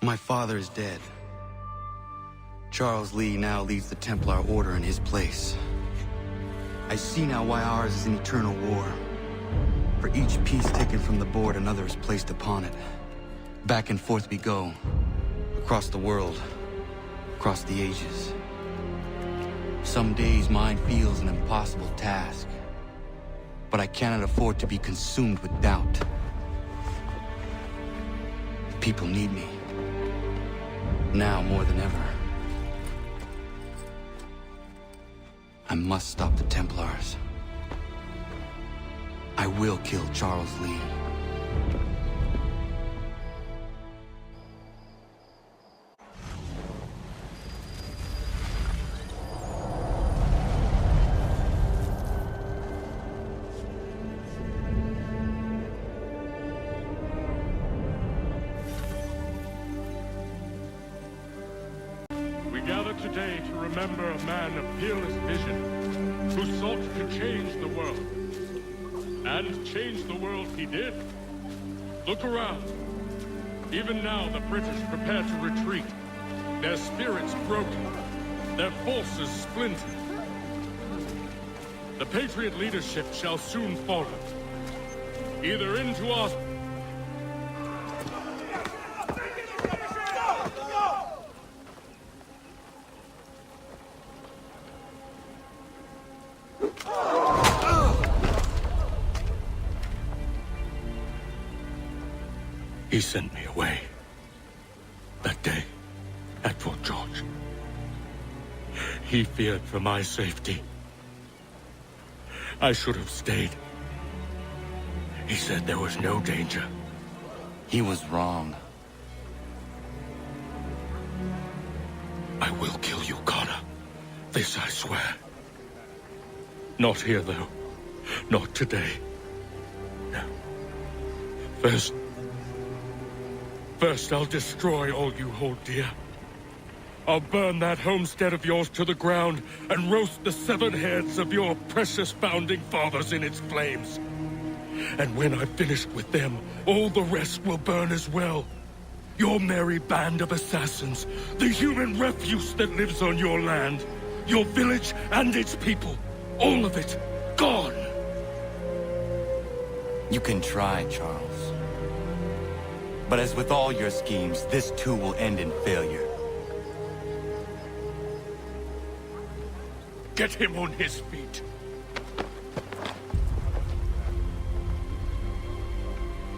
My father is dead. Charles Lee now leads the Templar Order in his place. I see now why ours is an eternal war. For each piece taken from the board, another is placed upon it. Back and forth we go. Across the world. Across the ages. Some days mine feels an impossible task. But I cannot afford to be consumed with doubt. People need me. Now more than ever. I must stop the Templars. I will kill Charles Lee. We gather today to remember a man of fearless vision who sought to change the world. And change the world he did. Look around. Even now the British prepare to retreat. Their spirits broken. Their forces splintered. The Patriot leadership shall soon follow. Either into our... He sent me away. That day, at Fort George. He feared for my safety. I should have stayed. He said there was no danger. He was wrong. I will kill you, Connor. This I swear. Not here, though. Not today. No. First, I'll destroy all you hold dear. I'll burn that homestead of yours to the ground and roast the severed heads of your precious founding fathers in its flames. And when I've finished with them, all the rest will burn as well. Your merry band of assassins, the human refuse that lives on your land, your village and its people, all of it, gone. You can try, Charles. But as with all your schemes, this too will end in failure. Get him on his feet.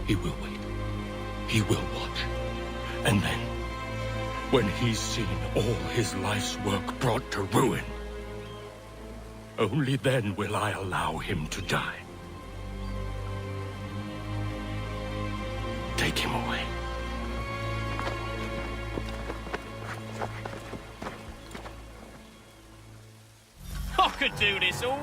He will wait. He will watch. And then, when he's seen all his life's work brought to ruin, only then will I allow him to die. Take him away. I could do this all.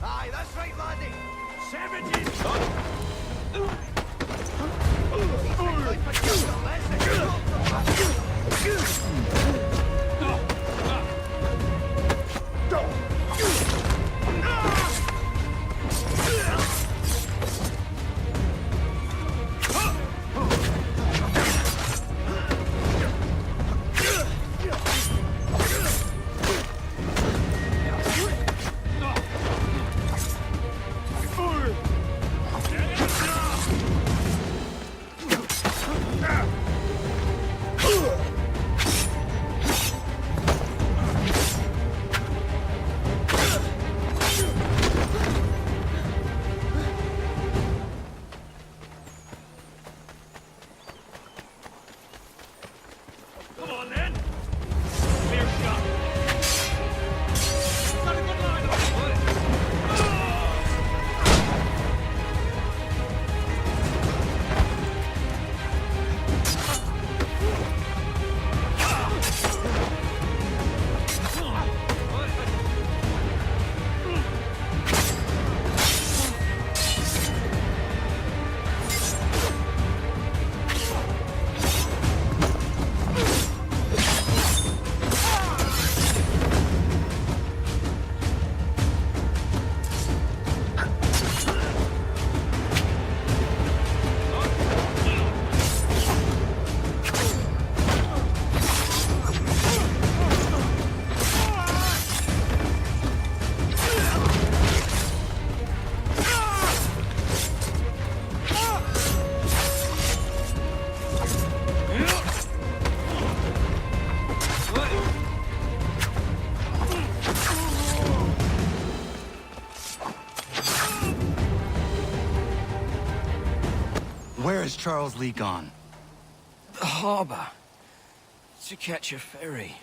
Aye, that's right, laddie. 70, son. has Charles Lee gone? The harbor. To catch a ferry.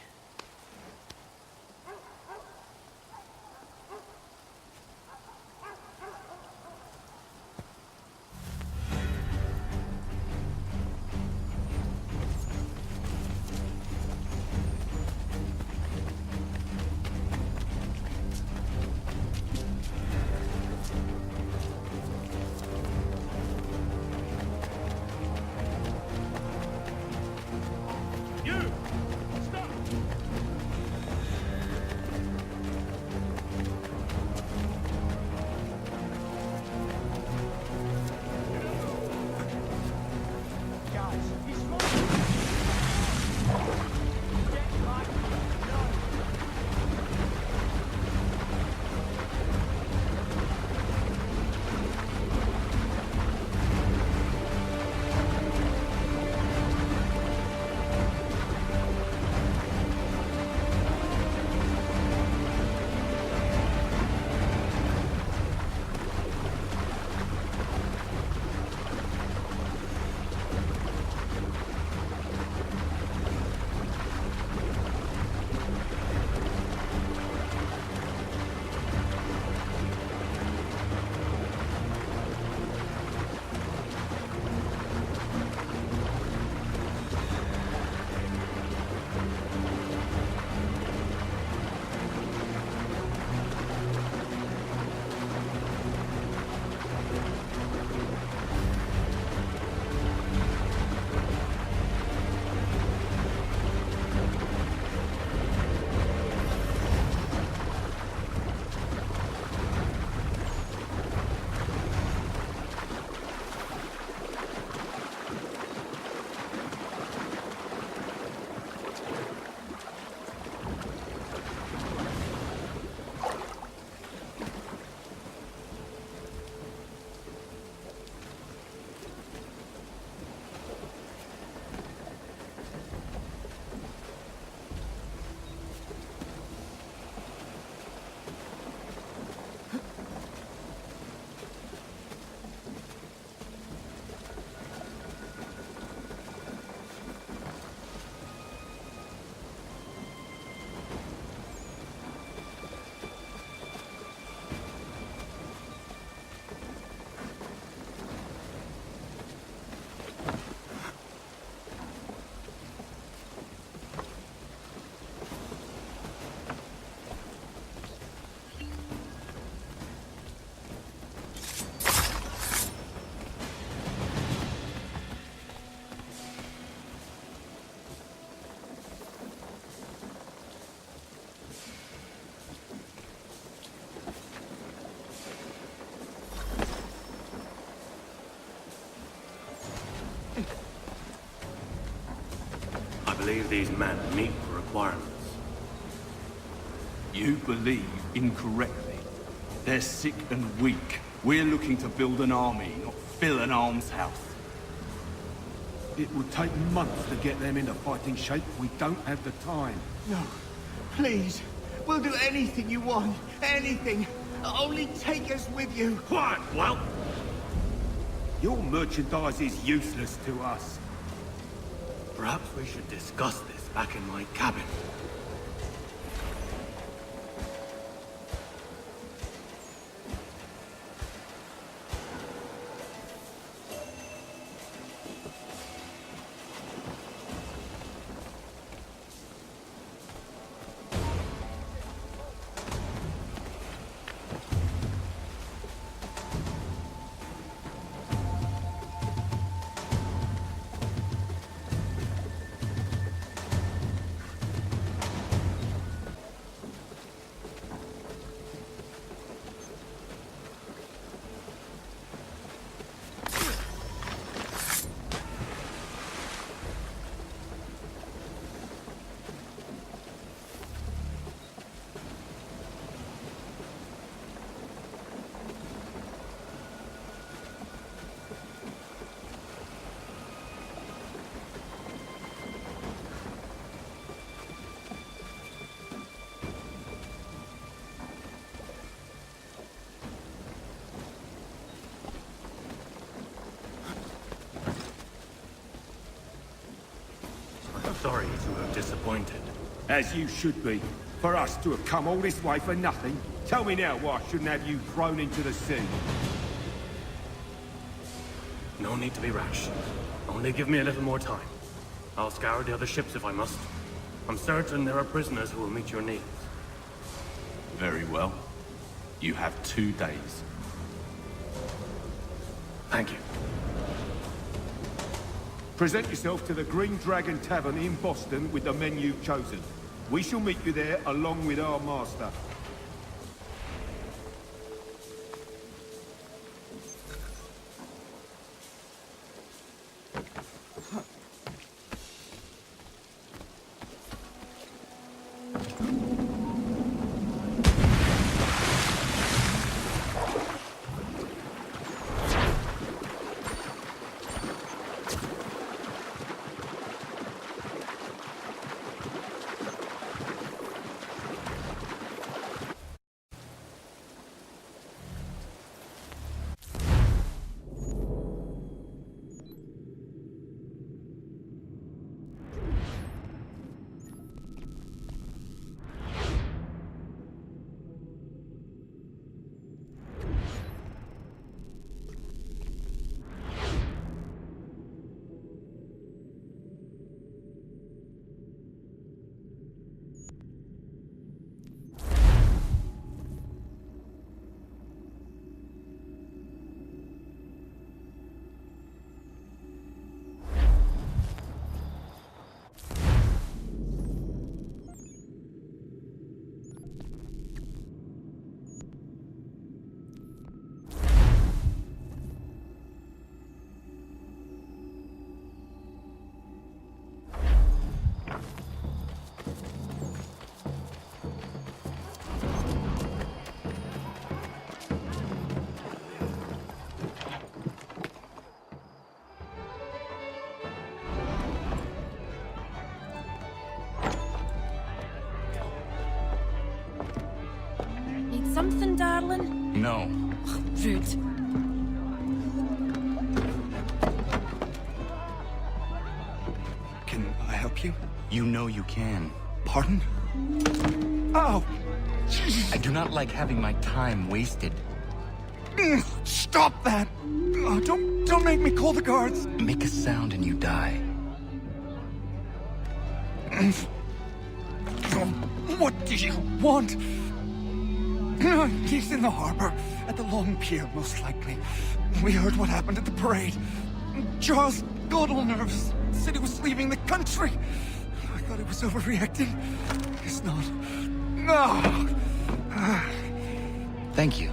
I believe these men meet the requirements. You believe incorrectly. They're sick and weak. We're looking to build an army, not fill an almshouse. It would take months to get them into fighting shape. We don't have the time. No, please. We'll do anything you want. Anything. Only take us with you. Quiet, whelp! Your merchandise is useless to us. Perhaps we should discuss this back in my cabin. sorry to have disappointed. As you should be. For us to have come all this way for nothing. Tell me now why I shouldn't have you thrown into the sea. No need to be rash. Only give me a little more time. I'll scour the other ships if I must. I'm certain there are prisoners who will meet your needs. Very well. You have 2 days. Thank you. Present yourself to the Green Dragon Tavern in Boston with the men you've chosen. We shall meet you there along with our master. Something, darling? No. Rude. Can I help you? You know you can. Pardon? Oh! I do not like having my time wasted. Stop that! Oh, don't make me call the guards! Make a sound and you die. What do you want? He's in the harbor, at the Long Pier, most likely. We heard what happened at the parade. Charles got all nervous, said he was leaving the country. I thought he was overreacting. Guess not. No! Thank you.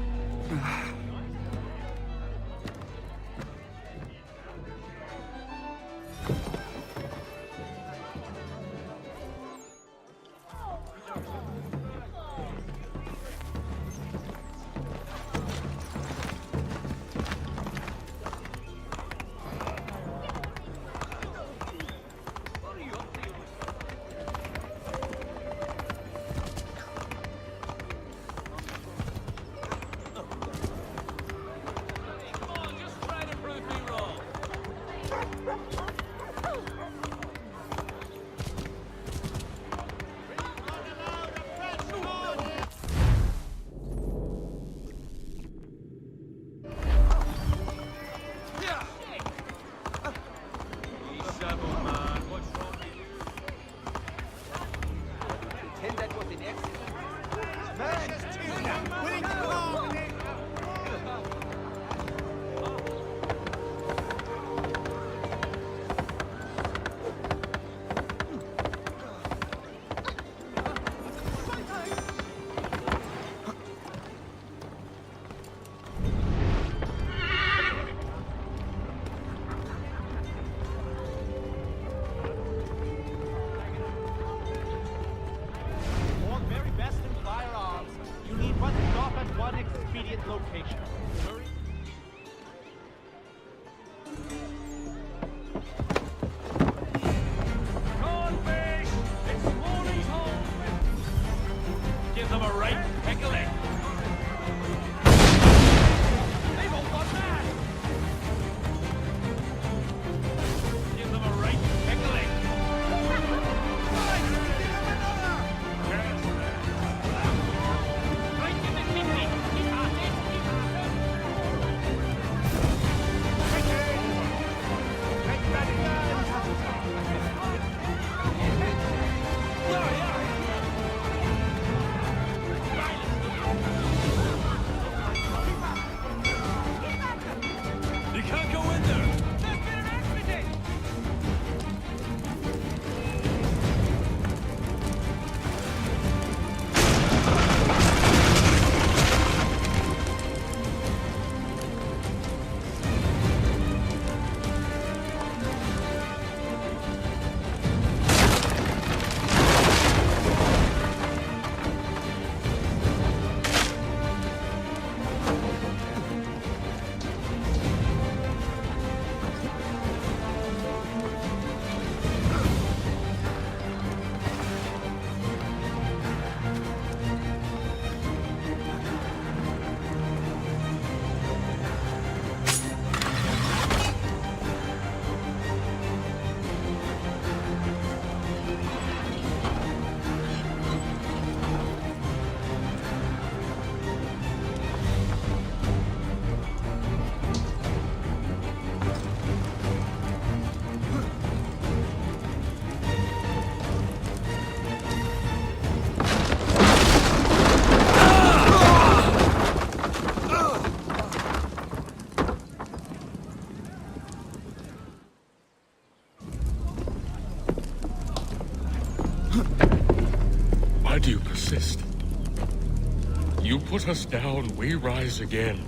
You put us down, we rise again.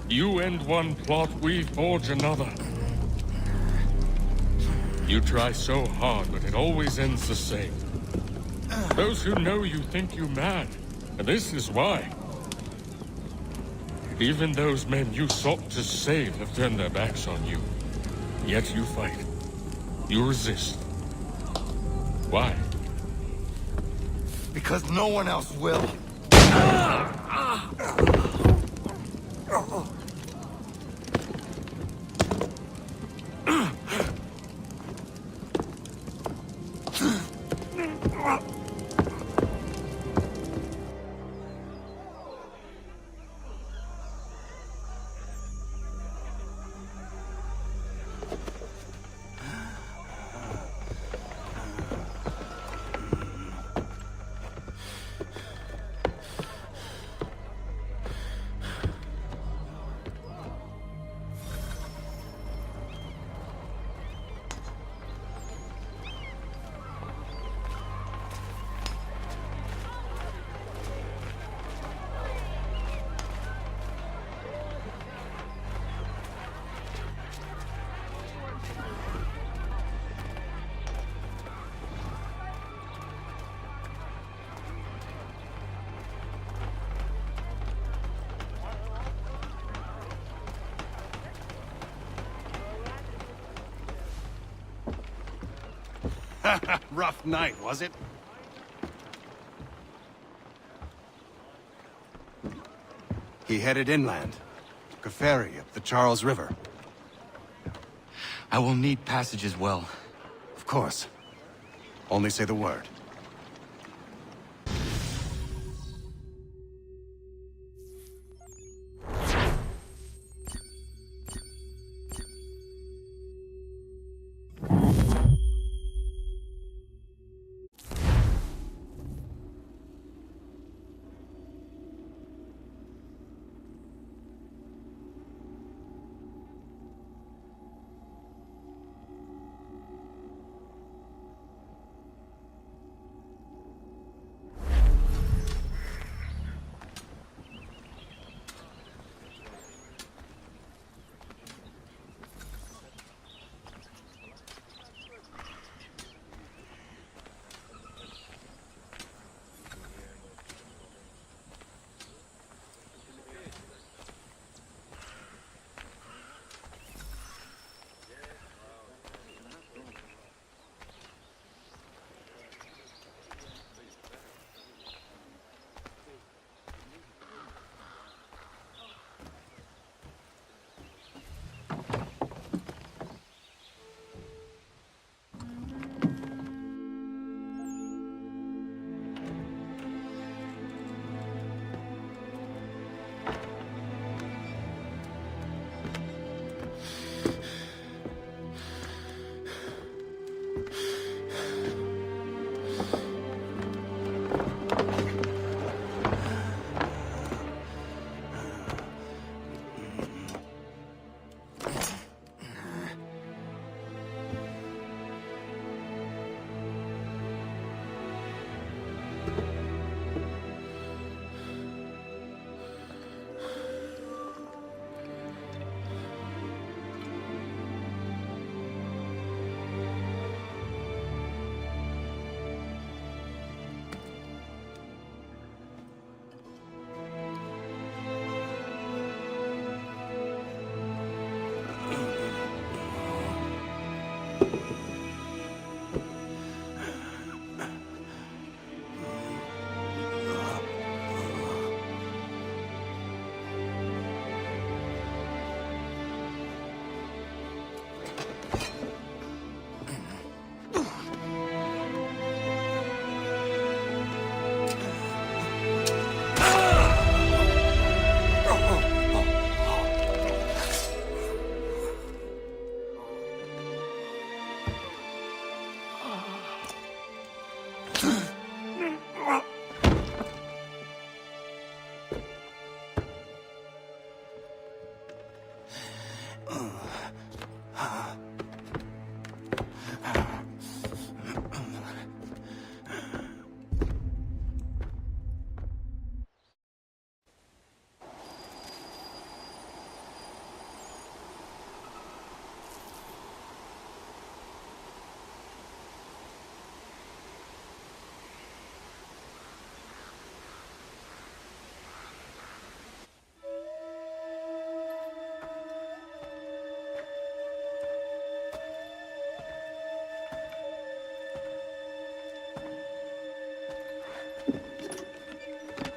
You end one plot, we forge another. You try so hard, but it always ends the same. Those who know you think you mad, and this is why. Even those men you sought to save have turned their backs on you. Yet you fight. You resist. Why? Because no one else will. Rough night, was it? He headed inland. Took a ferry up the Charles River. I will need passage as well. Of course. Only say the word.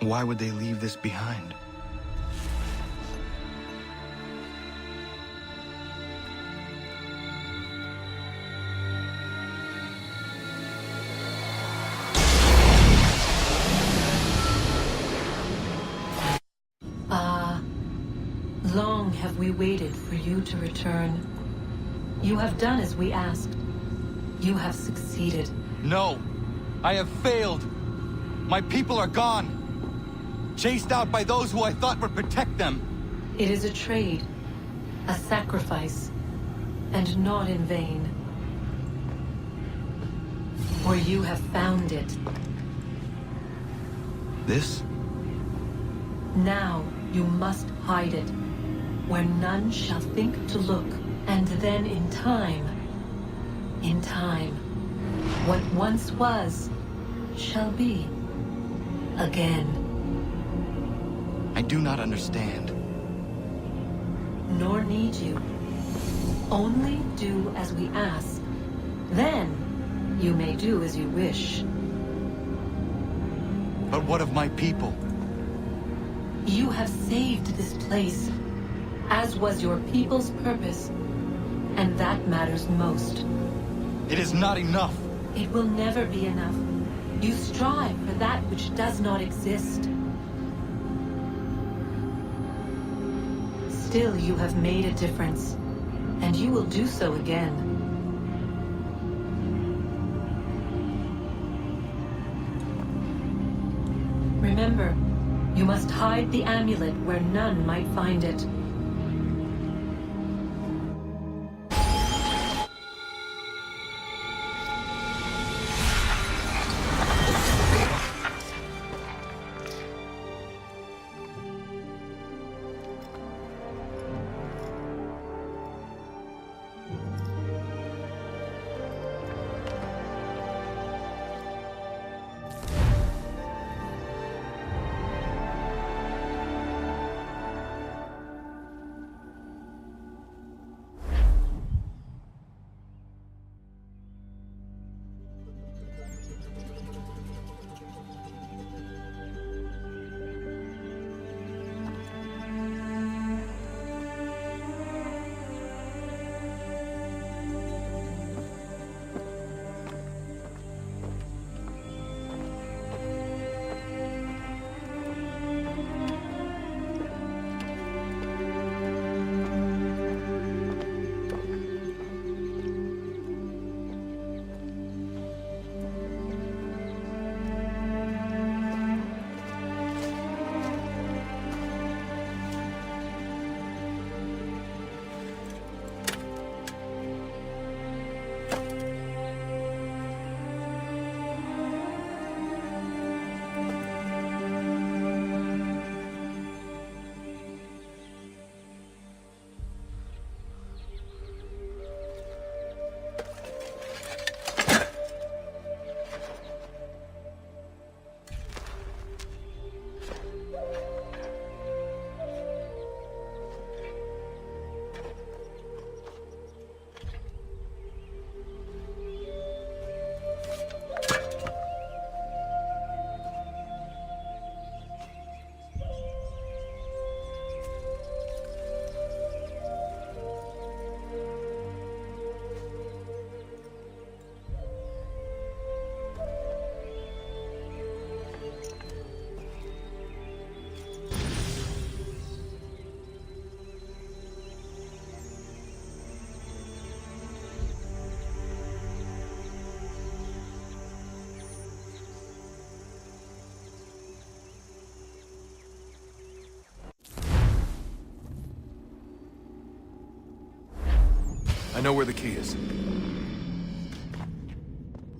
Why would they leave this behind? Long have we waited for you to return. You have done as we asked. You have succeeded. No! I have failed! My people are gone! Chased out by those who I thought would protect them! It is a trade, a sacrifice, and not in vain. For you have found it. This? Now you must hide it, where none shall think to look, and then in time, what once was, shall be, again. I do not understand. Nor need you. Only do as we ask. Then, you may do as you wish. But what of my people? You have saved this place, as was your people's purpose, and that matters most. It is not enough. It will never be enough. You strive for that which does not exist. Still, you have made a difference, and you will do so again. Remember, you must hide the amulet where none might find it. I know where the key is.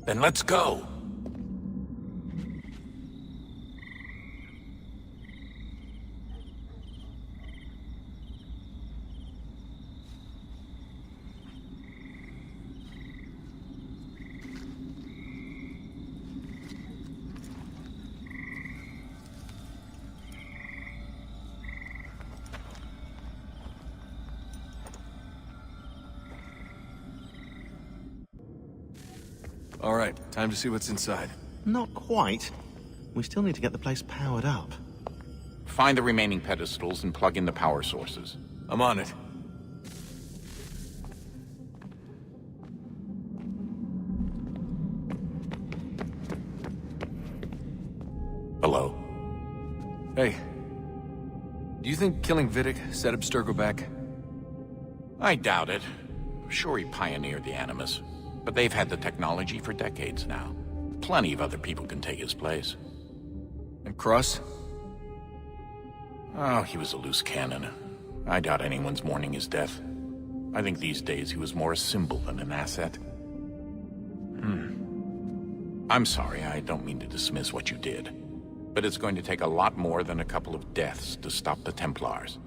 Then let's go! All right, time to see what's inside. Not quite. We still need to get the place powered up. Find the remaining pedestals and plug in the power sources. I'm on it. Hello? Hey. Do you think killing Vidic set Abstergo back? I doubt it. Sure, he pioneered the Animus, but they've had the technology for decades now. Plenty of other people can take his place. And Cross? Oh, he was a loose cannon. I doubt anyone's mourning his death. I think these days he was more a symbol than an asset. I'm sorry, I don't mean to dismiss what you did. But it's going to take a lot more than a couple of deaths to stop the Templars.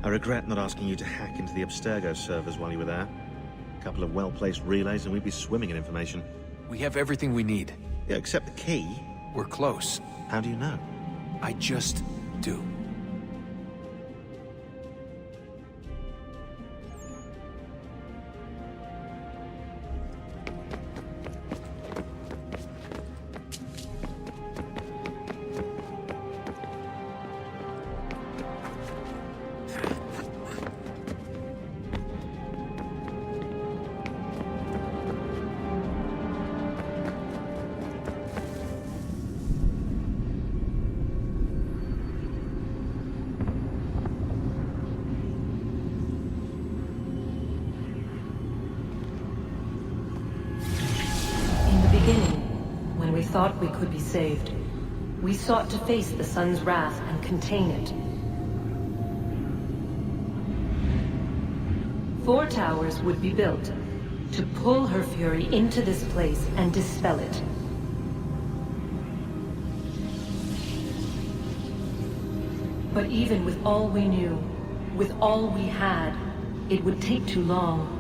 I regret not asking you to hack into the Abstergo servers while you were there. A couple of well-placed relays and we'd be swimming in information. We have everything we need. Yeah, except the key. We're close. How do you know? I just do. When we thought we could be saved, we sought to face the sun's wrath and contain it. 4 towers would be built to pull her fury into this place and dispel it. But even with all we knew, with all we had, it would take too long.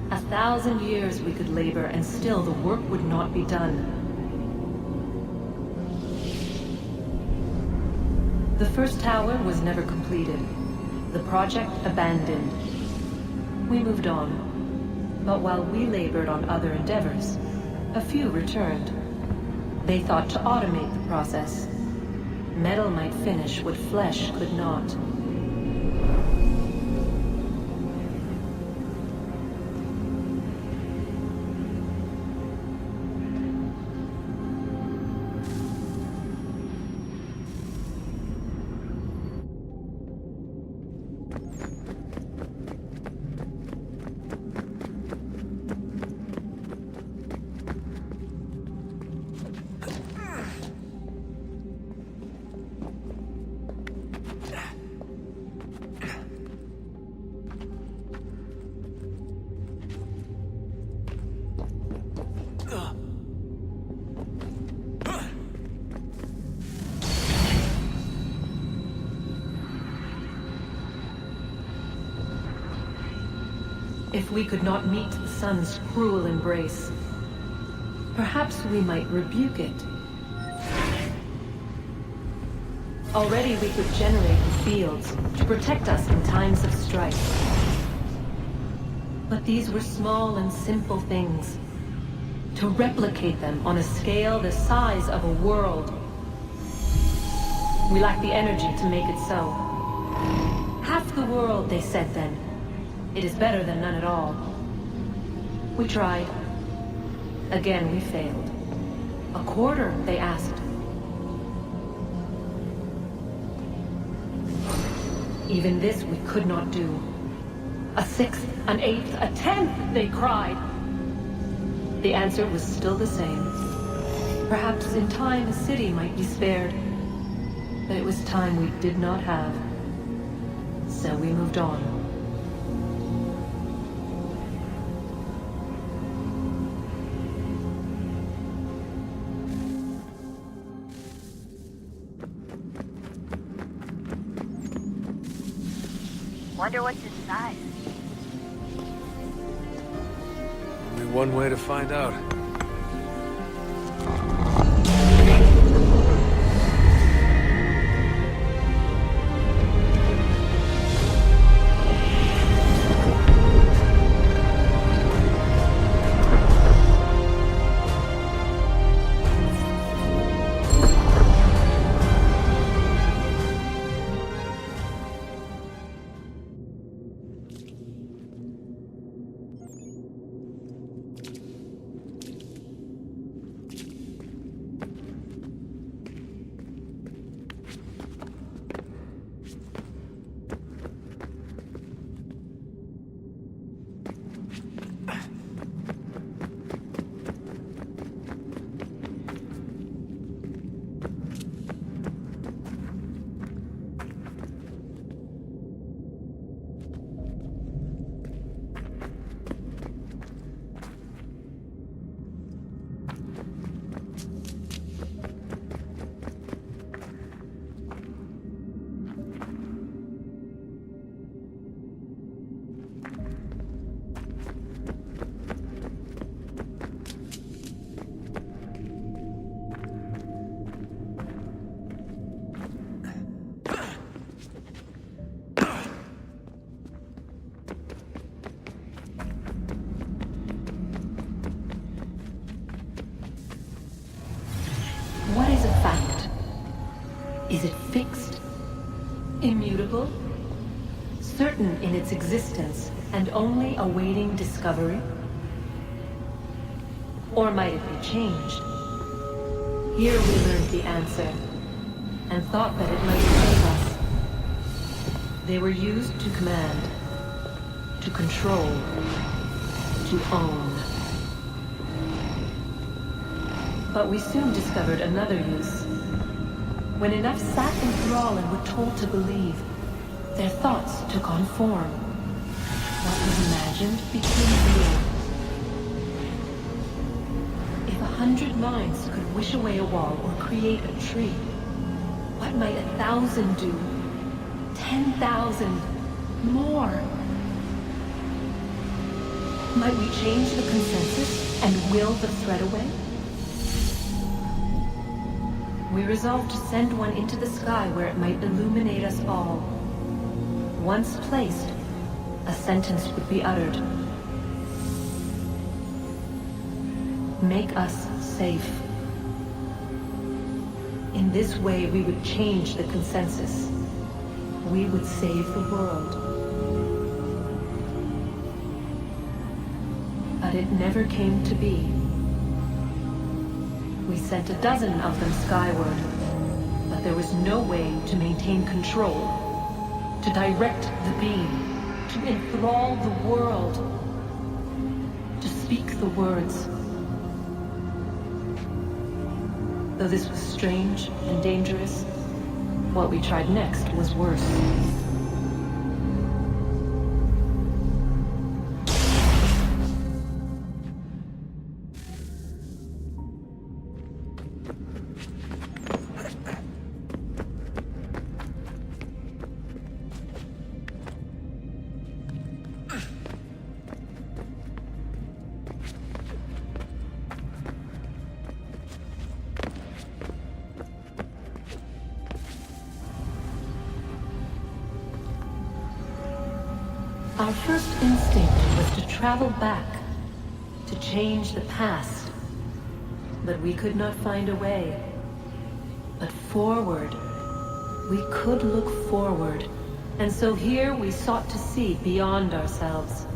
1,000 years we could labor and still the work would not be done. The first tower was never completed. The project abandoned. We moved on. But while we labored on other endeavors, a few returned. They thought to automate the process. Metal might finish what flesh could not. If we could not meet the sun's cruel embrace, perhaps we might rebuke it. Already we could generate the fields to protect us in times of strife. But these were small and simple things. To replicate them on a scale the size of a world. We lack the energy to make it so. Half the world, they said then. It is better than none at all. We tried. Again, we failed. A quarter, they asked. Even this we could not do. A 6th, an 8th, a 10th, they cried. The answer was still the same. Perhaps in time a city might be spared. But it was time we did not have. So we moved on. Wonder what's inside. Only one way to find out. immutable? Certain in its existence and only awaiting discovery? Or might it be changed? Here we learned the answer, and thought that it might save us. They were used to command, to control, to own. But we soon discovered another use. When enough sat in thrall and were told to believe, their thoughts took on form. What was imagined became real. If 100 minds could wish away a wall or create a tree, what might 1,000 do? 10,000? More? Might we change the consensus and will the threat away? We resolved to send one into the sky where it might illuminate us all. Once placed, a sentence would be uttered. Make us safe. In this way, we would change the consensus. We would save the world. But it never came to be. We sent a dozen of them skyward, but there was no way to maintain control, to direct the beam, to enthrall the world, to speak the words. Though this was strange and dangerous, what we tried next was worse. Our first instinct was to travel back, to change the past. But we could not find a way. But forward. We could look forward. And so here we sought to see beyond ourselves,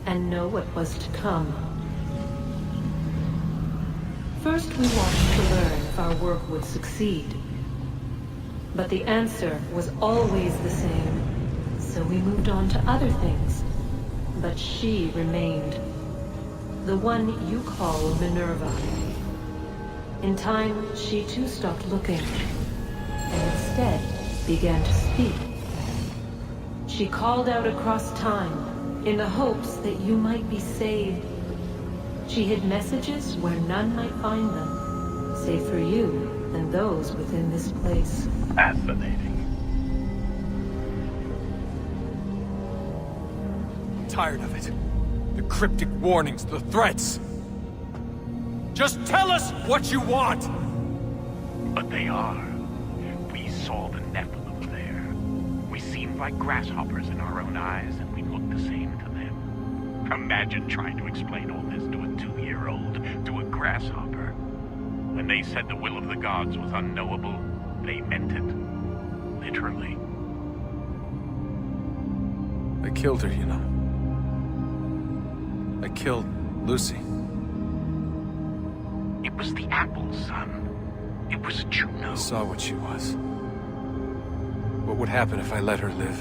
and know what was to come. First we watched to learn if our work would succeed. But the answer was always the same. So we moved on to other things, but she remained. The one you call Minerva. In time, she too stopped looking, and instead began to speak. She called out across time, in the hopes that you might be saved. She hid messages where none might find them, save for you and those within this place. Fascinating. Tired of it. The cryptic warnings, the threats. Just tell us what you want! But they are. We saw the Nephilim there. We seemed like grasshoppers in our own eyes, and we looked the same to them. Imagine trying to explain all this to a 2-year-old, to a grasshopper. When they said the will of the gods was unknowable, they meant it. Literally. I killed her, you know. I killed Lucy. It was the apple, son. It was Juno. I saw what she was. What would happen if I let her live?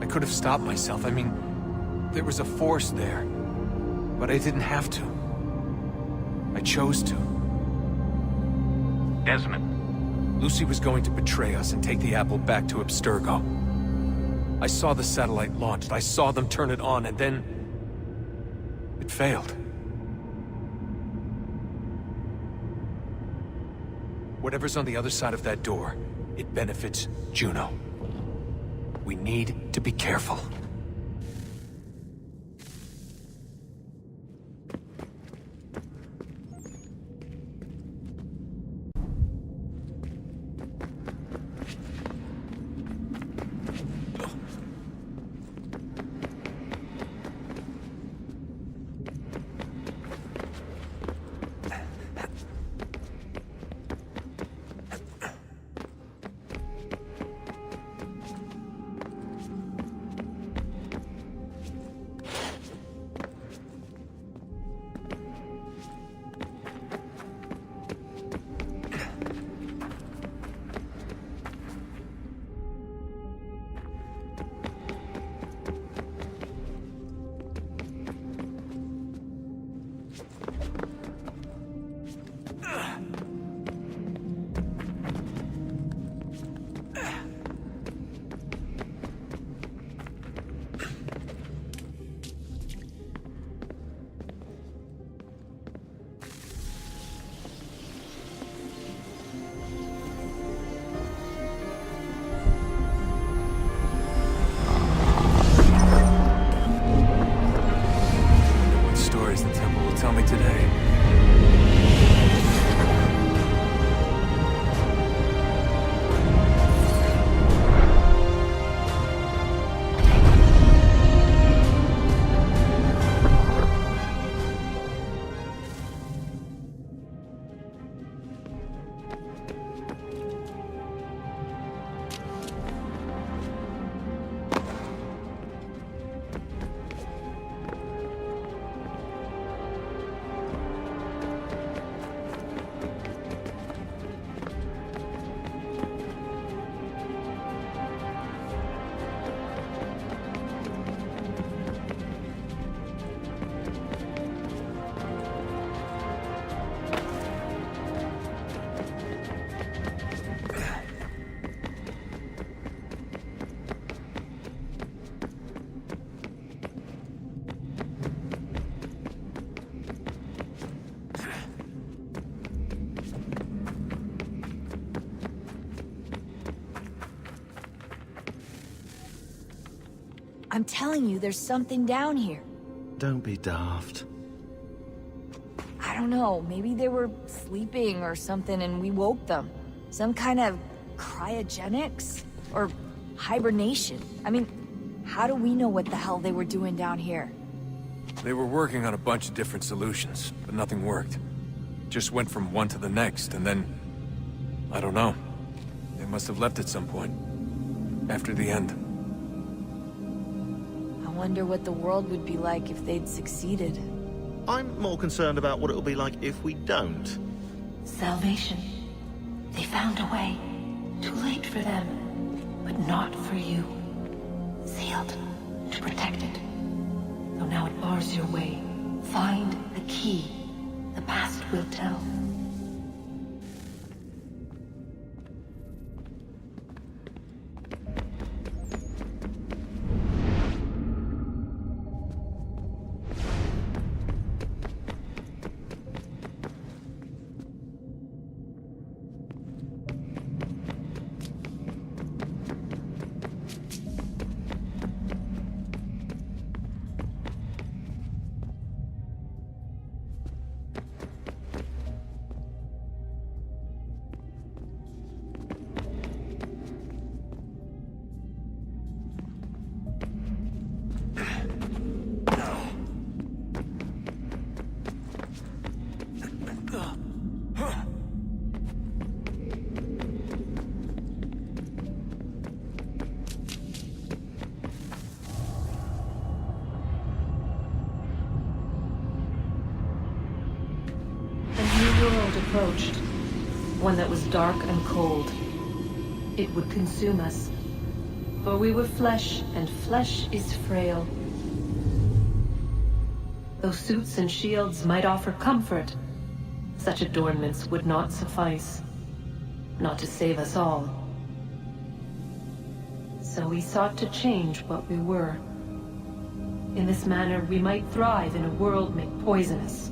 I could have stopped myself. I mean, there was a force there. But I didn't have to. I chose to. Desmond. Lucy was going to betray us and take the apple back to Abstergo. I saw the satellite launched. I saw them turn it on, and then it failed. Whatever's on the other side of that door, it benefits Juno. We need to be careful. Stories the temple will tell me today. I'm telling you, there's something down here. Don't be daft. I don't know, maybe they were sleeping or something and we woke them. Some kind of cryogenics? Or hibernation? I mean, how do we know what the hell they were doing down here? They were working on a bunch of different solutions, but nothing worked. Just went from one to the next, and then... I don't know. They must have left at some point. After the end. I wonder what the world would be like if they'd succeeded. I'm more concerned about what it'll be like if we don't. Salvation. They found a way. Too late for them, but not for you. Sealed to protect it. Though now it bars your way. Find the key. The past will tell. Approached. One that was dark and cold. It would consume us. For we were flesh, and flesh is frail. Though suits and shields might offer comfort, such adornments would not suffice. Not to save us all. So we sought to change what we were. In this manner, we might thrive in a world made poisonous.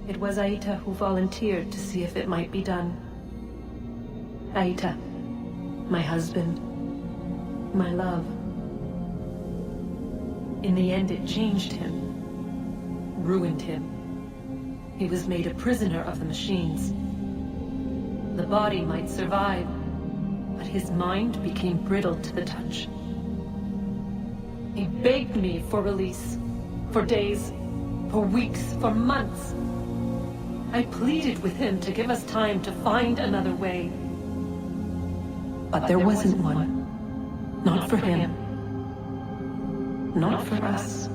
It was Aita who volunteered to see if it might be done. Aita, my husband, my love. In the end, it changed him, ruined him. He was made a prisoner of the machines. The body might survive, but his mind became brittle to the touch. He begged me for release, for days, for weeks, for months. I pleaded with him to give us time to find another way. But there wasn't one. Not for him. Not for us.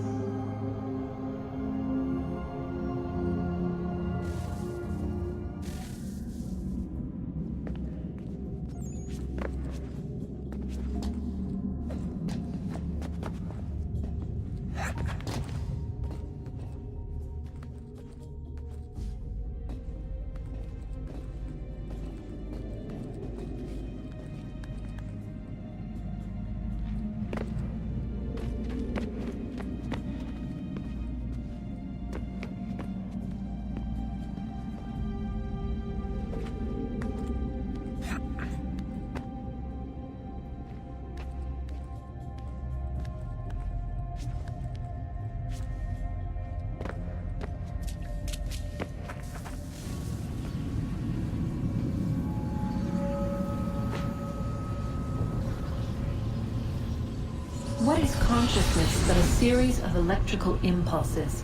What is consciousness but a series of electrical impulses?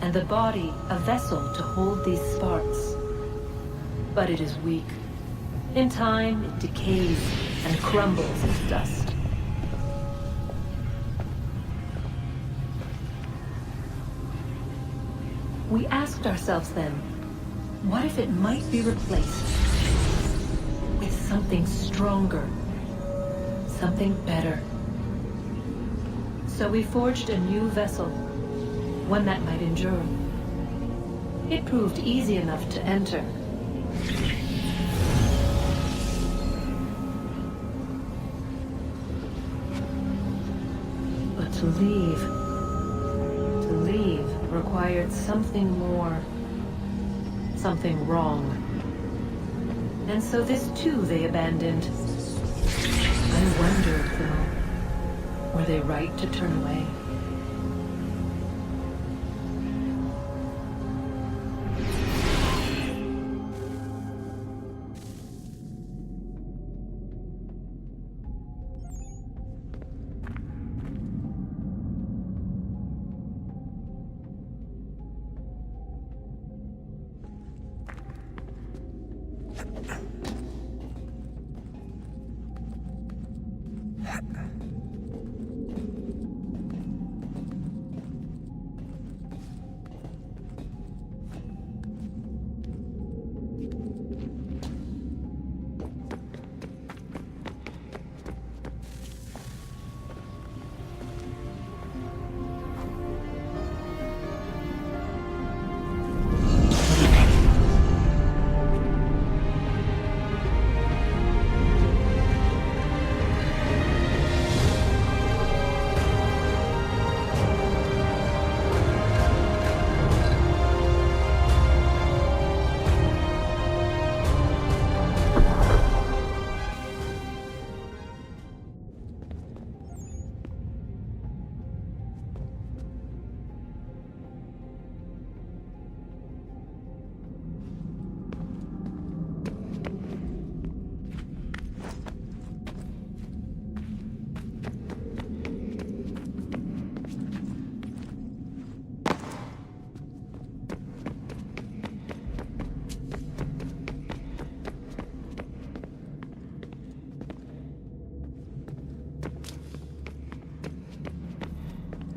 And the body a vessel to hold these sparks. But it is weak. In time, it decays and crumbles into dust. We asked ourselves then, what if it might be replaced with something stronger, something better? So we forged a new vessel, one that might endure. It proved easy enough to enter. But to leave required something more, something wrong. And so this too they abandoned. I wondered, though, were they right to turn away?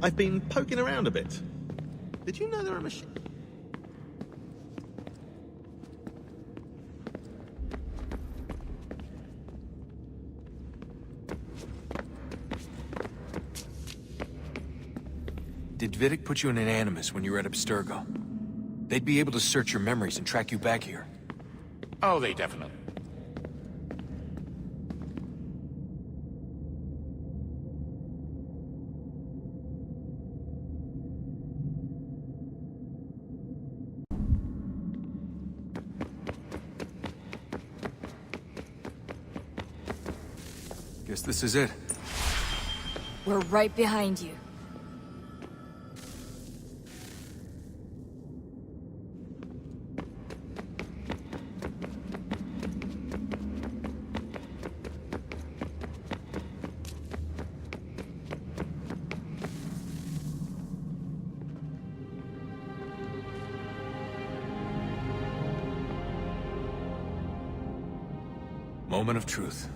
I've been poking around a bit. Did you know there are machines? Did Vidic put you in an Animus when you were at Abstergo? They'd be able to search your memories and track you back here. Oh, they definitely. Guess this is it. We're right behind you. Moment of truth.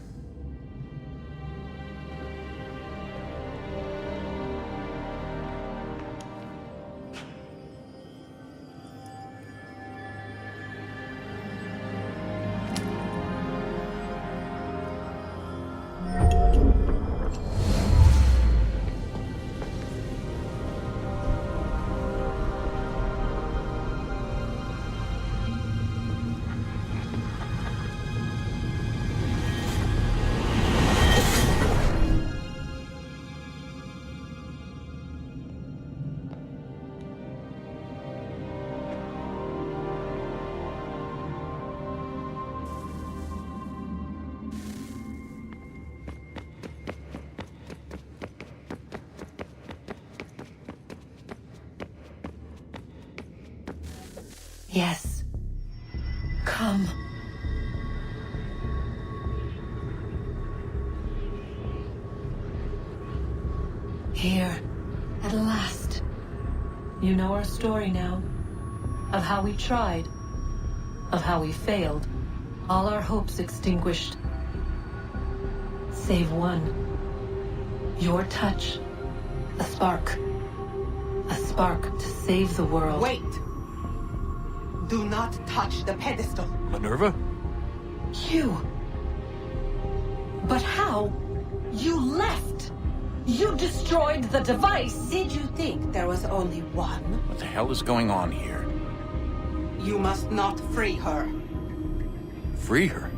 Yes. Come. Here, at last. You know our story now. Of how we tried. Of how we failed. All our hopes extinguished. Save one. Your touch. A spark. A spark to save the world. Wait! Do not touch the pedestal. Minerva? You. But how? You left! You destroyed the device! Did you think there was only one? What the hell is going on here? You must not free her. Free her?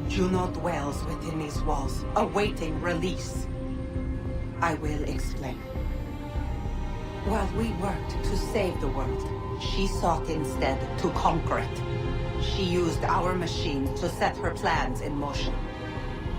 Juno dwells within these walls, awaiting release. I will explain. While we worked to save the world, she sought instead to conquer it. She used our machine to set her plans in motion.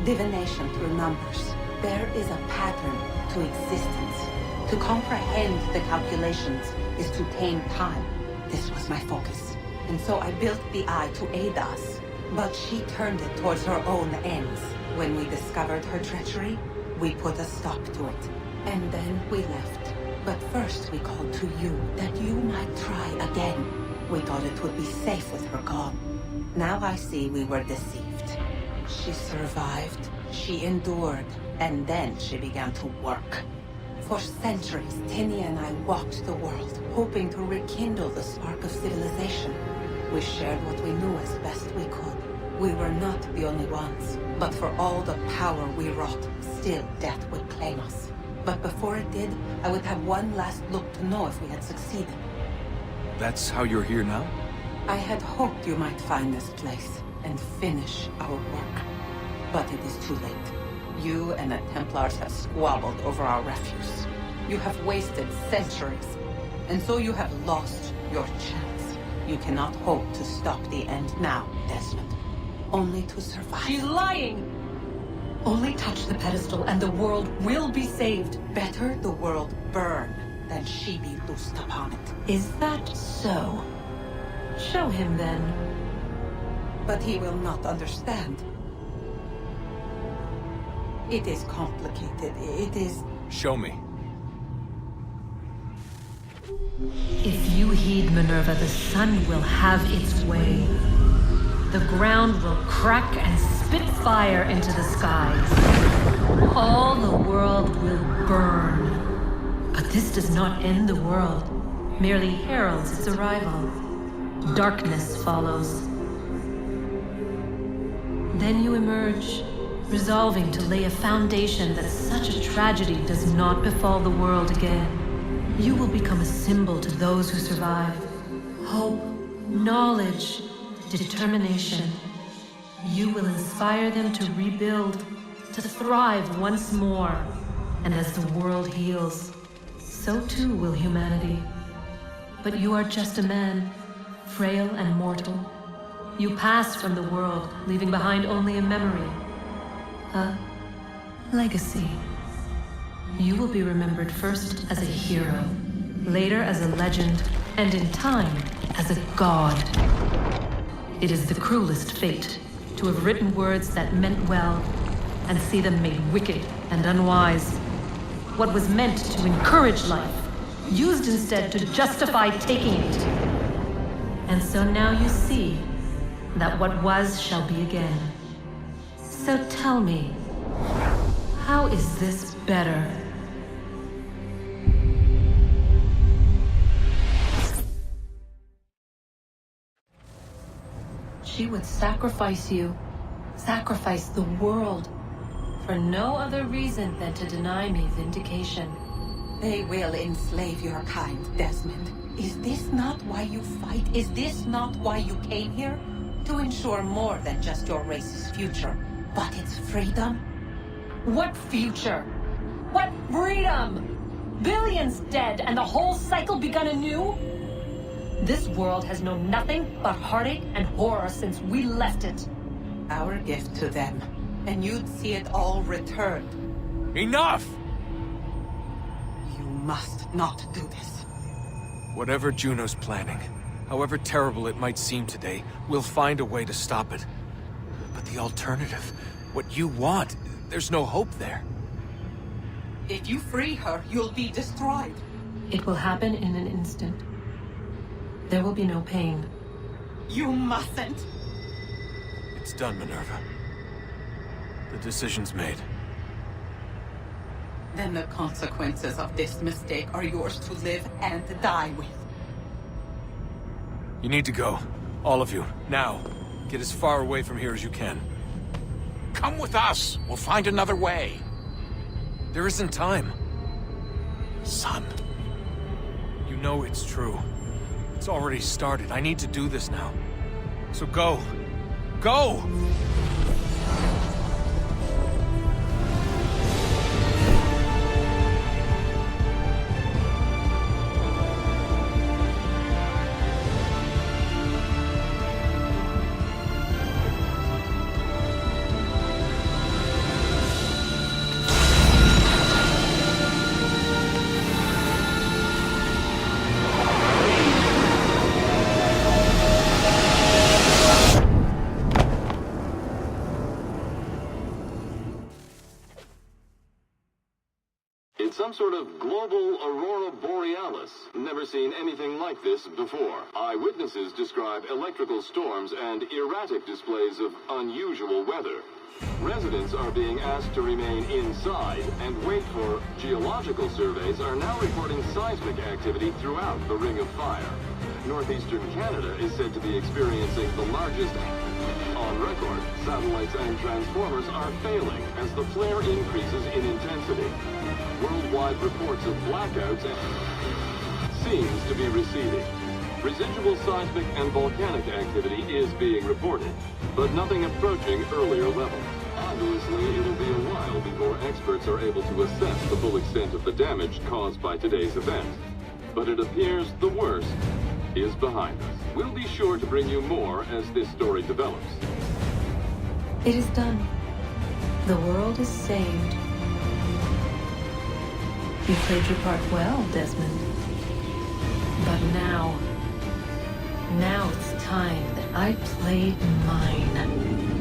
Divination through numbers. There is a pattern to existence. To comprehend the calculations is to tame time. This was my focus. And so I built the eye to aid us. But she turned it towards her own ends. When we discovered her treachery, we put a stop to it. And then we left. But first we called to you, that you might try again. We thought it would be safe with her gone. Now I see we were deceived. She survived, she endured, and then she began to work. For centuries, Tinny and I walked the world, hoping to rekindle the spark of civilization. We shared what we knew as best we could. We were not the only ones, but for all the power we wrought, still death would claim us. But before it did, I would have one last look to know if we had succeeded. That's how you're here now? I had hoped you might find this place and finish our work. But it is too late. You and the Templars have squabbled over our refuse. You have wasted centuries, and so you have lost your chance. You cannot hope to stop the end now, Desmond. Only to survive. She's lying! Only touch the pedestal and the world will be saved. Better the world burn than she be loosed upon it. Is that so? Show him then. But he will not understand. It is complicated. It is... Show me. If you heed Minerva, the sun will have its way. The ground will crack and spit fire into the skies. All the world will burn. But this does not end the world, merely heralds its arrival. Darkness follows. Then you emerge, resolving to lay a foundation that such a tragedy does not befall the world again. You will become a symbol to those who survive. Hope, knowledge, determination. You will inspire them to rebuild, to thrive once more. And as the world heals, so too will humanity. But you are just a man, frail and mortal. You pass from the world, leaving behind only a memory. A legacy. You will be remembered first as a hero, later as a legend, and in time, as a god. It is the cruelest fate, to have written words that meant well, and see them made wicked and unwise. What was meant to encourage life, used instead to justify taking it. And so now you see that what was shall be again. So tell me, how is this better? She would sacrifice you, sacrifice the world, for no other reason than to deny me vindication. They will enslave your kind, Desmond. Is this not why you fight? Is this not why you came here? To ensure more than just your race's future, but its freedom? What future? What freedom? Billions dead and the whole cycle begun anew? This world has known nothing but heartache and horror since we left it. Our gift to them, and you'd see it all returned. Enough! You must not do this. Whatever Juno's planning, however terrible it might seem today, we'll find a way to stop it. But the alternative, what you want. There's no hope there. If you free her, you'll be destroyed. It will happen in an instant. There will be no pain. You mustn't. It's done, Minerva. The decision's made. Then the consequences of this mistake are yours to live and die with. You need to go. All of you. Now. Get as far away from here as you can. Come with us. We'll find another way. There isn't time. Son. You know it's true. It's already started. I need to do this now. So go. Go! It's some sort of global aurora borealis. Never seen anything like this before. Eyewitnesses describe electrical storms and erratic displays of unusual weather. Residents are being asked to remain inside and wait for geological surveys are now reporting seismic activity throughout the Ring of Fire. Northeastern Canada is said to be experiencing the largest on record. Satellites and transformers are failing as the flare increases in intensity. Worldwide reports of blackouts seems to be receding. Residual seismic and volcanic activity is being reported, but nothing approaching earlier levels. Obviously, it'll be a while before experts are able to assess the full extent of the damage caused by today's event. But it appears the worst is behind us. We'll be sure to bring you more as this story develops. It is done. The world is saved. You played your part well, Desmond. But now it's time that I played mine.